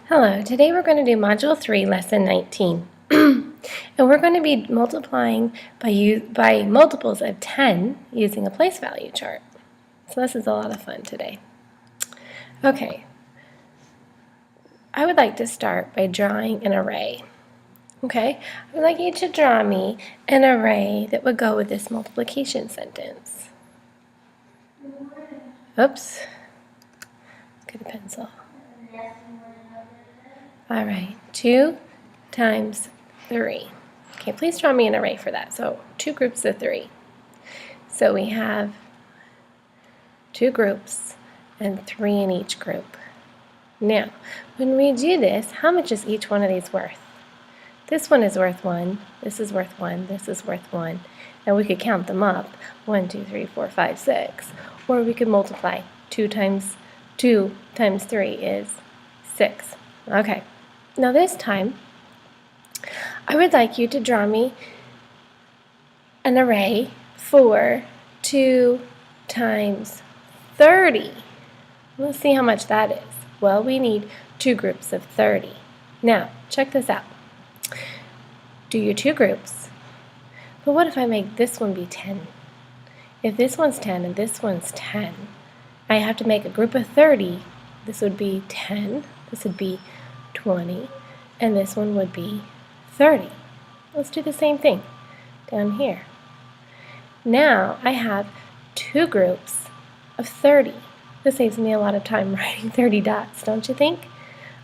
Hello, today we're going to do Module 3, Lesson 19. And we're going to be multiplying by multiples of 10 using a place value chart. So this is a lot of fun today. Okay, I would like to start by drawing an array. Okay, I would like you to draw me an array that would go with this multiplication sentence. Oops, get a pencil. All right, 2 times 3. Okay, please draw me an array for that. So 2 groups of 3. So we have 2 groups and 3 in each group. Now, when we do this, how much is each one of these worth? This one is worth 1, this is worth 1, this is worth 1. And we could count them up, 1, 2, 3, 4, 5, 6. Or we could multiply 2 times 3 is 6. Okay. Now this time, I would like you to draw me an array for 2 times 30. Let's see how much that is. Well, we need 2 groups of 30. Now, check this out. Do your 2 groups. But what if I make this one be 10? If this one's 10 and this one's 10, I have to make a group of 30. This would be 10. This would be 20, and this one would be 30. Let's do the same thing down here. Now I have 2 groups of 30. This saves me a lot of time writing 30 dots, don't you think?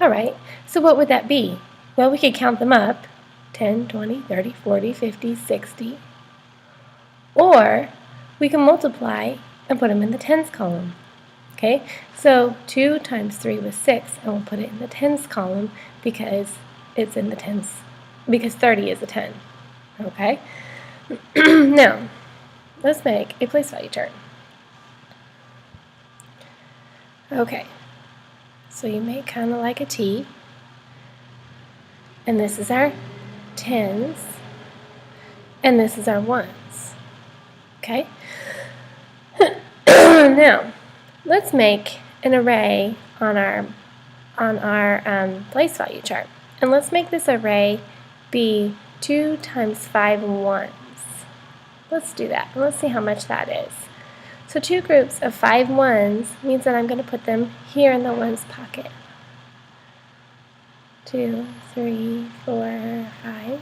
All right, so what would that be? Well, we could count them up, 10, 20, 30, 40, 50, 60. Or we can multiply and put them in the tens column. Okay, so 2 times 3 was 6, and we'll put it in the tens column because it's in the tens, because 30 is a 10. Okay, now let's make a place value chart. Okay, so you make kind of like a T, and this is our tens, and this is our ones. Okay, now let's make an array on our place value chart. And let's make this array be 2 times 5 ones. Let's do that. And let's see how much that is. So 2 groups of 5 ones means that I'm going to put them here in the ones pocket. 2, 3, 4, 5.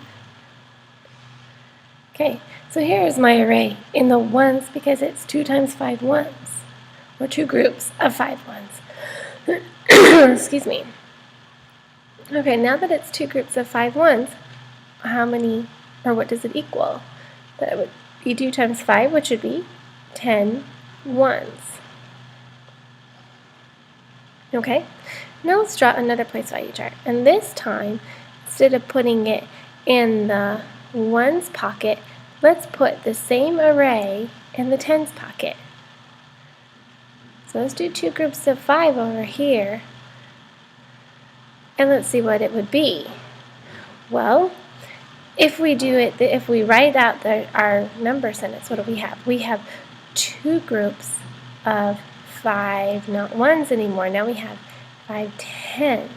Okay, so here is my array in the ones because it's 2 times 5 ones. Or 2 groups of 5 ones. Excuse me. Okay, now that it's 2 groups of 5 ones, how many, or what does it equal? That would be 2 times 5, which would be 10 ones. Okay, now let's draw another place value chart. And this time, instead of putting it in the ones pocket, let's put the same array in the tens pocket. So let's do 2 groups of 5 over here, and let's see what it would be. Well, if we do it, if we write out our number sentence, what do we have? We have 2 groups of 5, not ones anymore. Now we have 5 tens.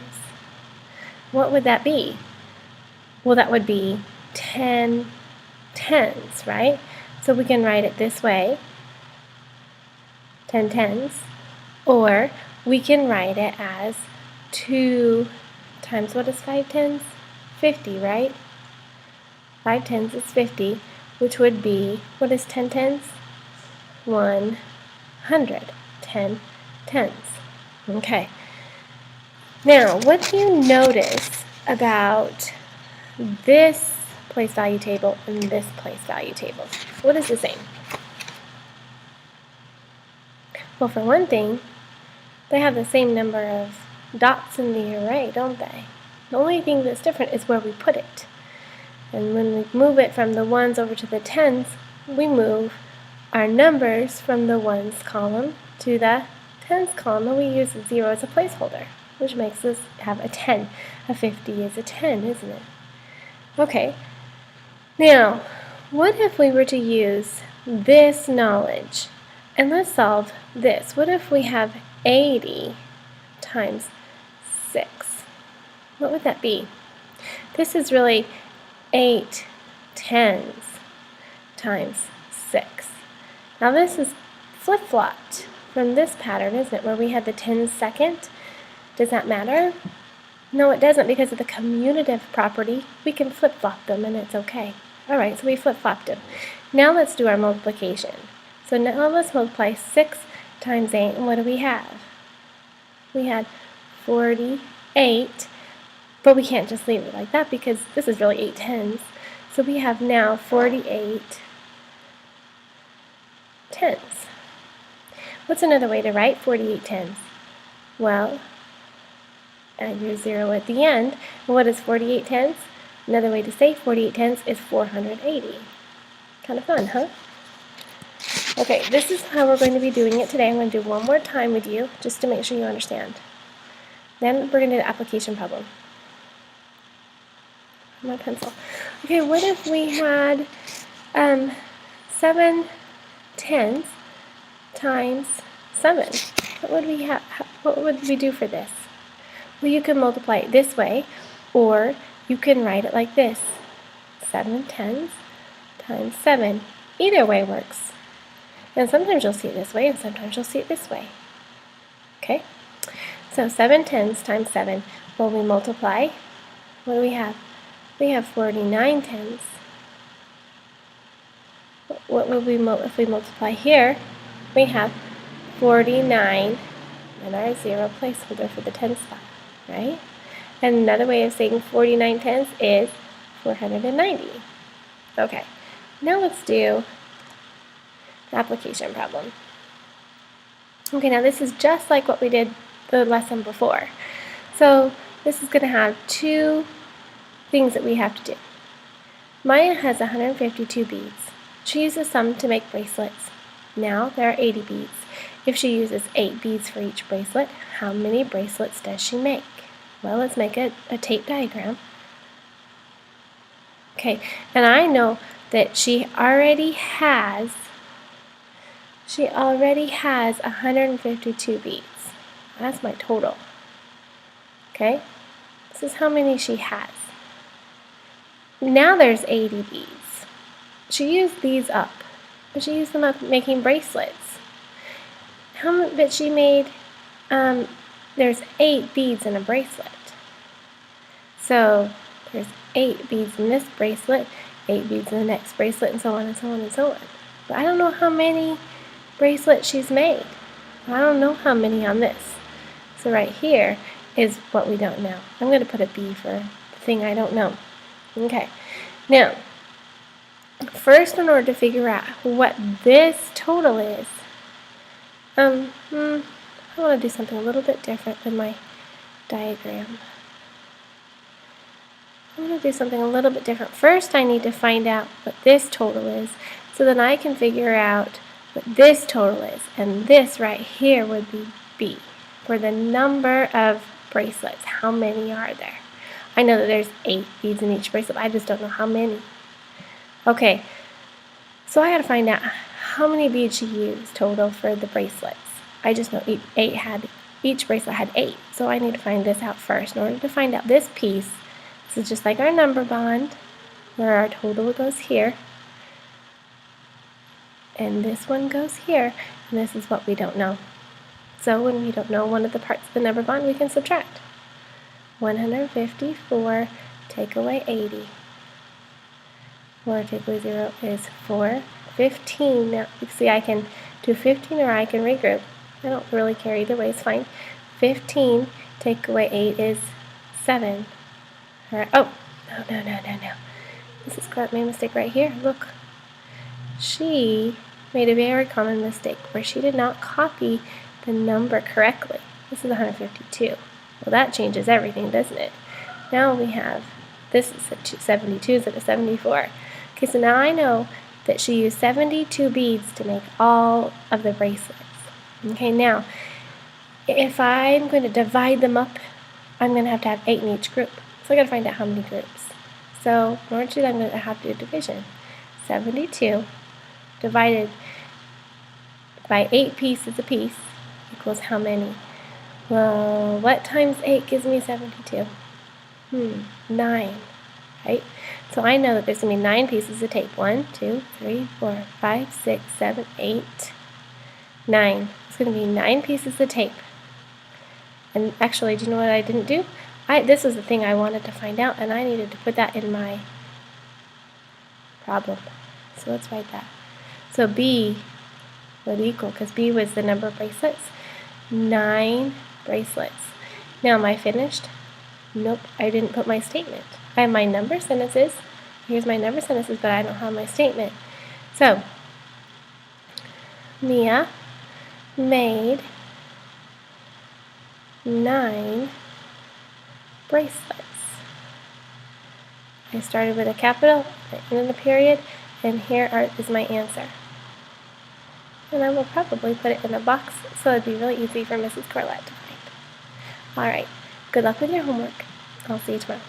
What would that be? Well, that would be 10 tens, right? So we can write it this way. 10 tens, or we can write it as 2 times, what is 5 tens? 50, right? 5 tens is 50, which would be, what is 10 tens? 100. 10 tens. Okay. Now, what do you notice about this place value table and this place value table? What is the same? Well, for one thing, they have the same number of dots in the array, don't they? The only thing that's different is where we put it. And when we move it from the ones over to the tens, we move our numbers from the ones column to the tens column, and we use a 0 as a placeholder, which makes us have a 10. A 50 is a 10, isn't it? Okay. Now, what if we were to use this knowledge? And let's solve this. What if we have 80 times 6? what would that be? This is really 8 tens times 6. Now this is flip-flopped from this pattern, isn't it, where we had the 10 second? Does that matter? No, it doesn't, because of the commutative property. We can flip-flop them and it's okay. All right, so we flip-flopped them. Now let's do our multiplication. So now let's multiply 6 times 8, and what do we have? We had 48, but we can't just leave it like that because this is really 8 tens. So we have now 48 tens. What's another way to write 48 tens? Well, add your 0 at the end. And what is 48 tens? Another way to say 48 tens is 480. Kind of fun, huh? Okay, this is how we're going to be doing it today. I'm going to do one more time with you just to make sure you understand. Then we're going to do the application problem. My pencil. Okay, what if we had 7 tens times 7? What would we have? What would we do for this? Well, you can multiply it this way, or you can write it like this: 7 tens times 7. Either way works. And sometimes you'll see it this way, and sometimes you'll see it this way. Okay? So 7 tens times 7. Well, we multiply. What do we have? We have 49 tens. What would we if we multiply here? We have 49 and our 0 placeholder for the 10 spot, right? And another way of saying 49 tens is 490. Okay, now let's do the application problem. Okay, now this is just like what we did the lesson before. So this is going to have two things that we have to do. Maya has 152 beads. She uses some to make bracelets. Now there are 80 beads. If she uses 8 beads for each bracelet, how many bracelets does she make? Well, let's make a tape diagram. Okay, and I know that she already has 152 beads. That's my total. Okay, this is how many she has. Now there's 80 beads. She used these up, but she used them up making bracelets. But she made, there's 8 beads in a bracelet. So there's 8 beads in this bracelet, 8 beads in the next bracelet, and so on and so on and so on. But I don't know how many bracelets she's made. I don't know how many on this. So right here is what we don't know. I'm going to put a B for the thing I don't know. Okay, now, first, in order to figure out what this total is, I want to do something a little bit different than my diagram. I'm going to do something a little bit different. First, I need to find out what this total is, so then I can figure out what this total is. And this right here would be B, for the number of bracelets. How many are there? I know that there's 8 beads in each bracelet, but I just don't know how many. Okay, so I got to find out how many beads she used total for the bracelets. I just know each bracelet had 8, so I need to find this out first. In order to find out this piece, this is just like our number bond, where our total goes here, and this one goes here, and this is what we don't know. So when we don't know one of the parts of the number bond, we can subtract. 154, take away 80. 4 take away 0 is 4. 15, now you see I can do 15 or I can regroup. I don't really care either way, it's fine. 15 take away 8 is 7. Alright, oh, no. This is my mistake right here, look. She made a very common mistake where she did not copy the number correctly. This is 152. Well, that changes everything, doesn't it? Now we have, this is a 72 instead of 74. Okay, so now I know that she used 72 beads to make all of the bracelets. Okay, now, if I'm going to divide them up, I'm going to have 8 in each group. So I got to find out how many groups. So in order to do that, I'm going to have to do division. 72 divided by 8 pieces apiece equals how many? Well, what times 8 gives me 72? 9, right? So I know that there's going to be 9 pieces of tape. 1, 2, 3, 4, 5, 6, 7, 8, 9. It's going to be 9 pieces of tape. And actually, do you know what I didn't do? This was the thing I wanted to find out, and I needed to put that in my problem. So let's write that. So B would equal, because B was the number of bracelets, 9 bracelets. Now, am I finished? Nope, I didn't put my statement. I have my number sentences. Here's my number sentences, but I don't have my statement. So, Mia made 9 bracelets. I started with a capital, the end of the period, and here is my answer. And I will probably put it in a box so it'd be really easy for Mrs. Corlett to find. Alright, good luck with your homework. I'll see you tomorrow.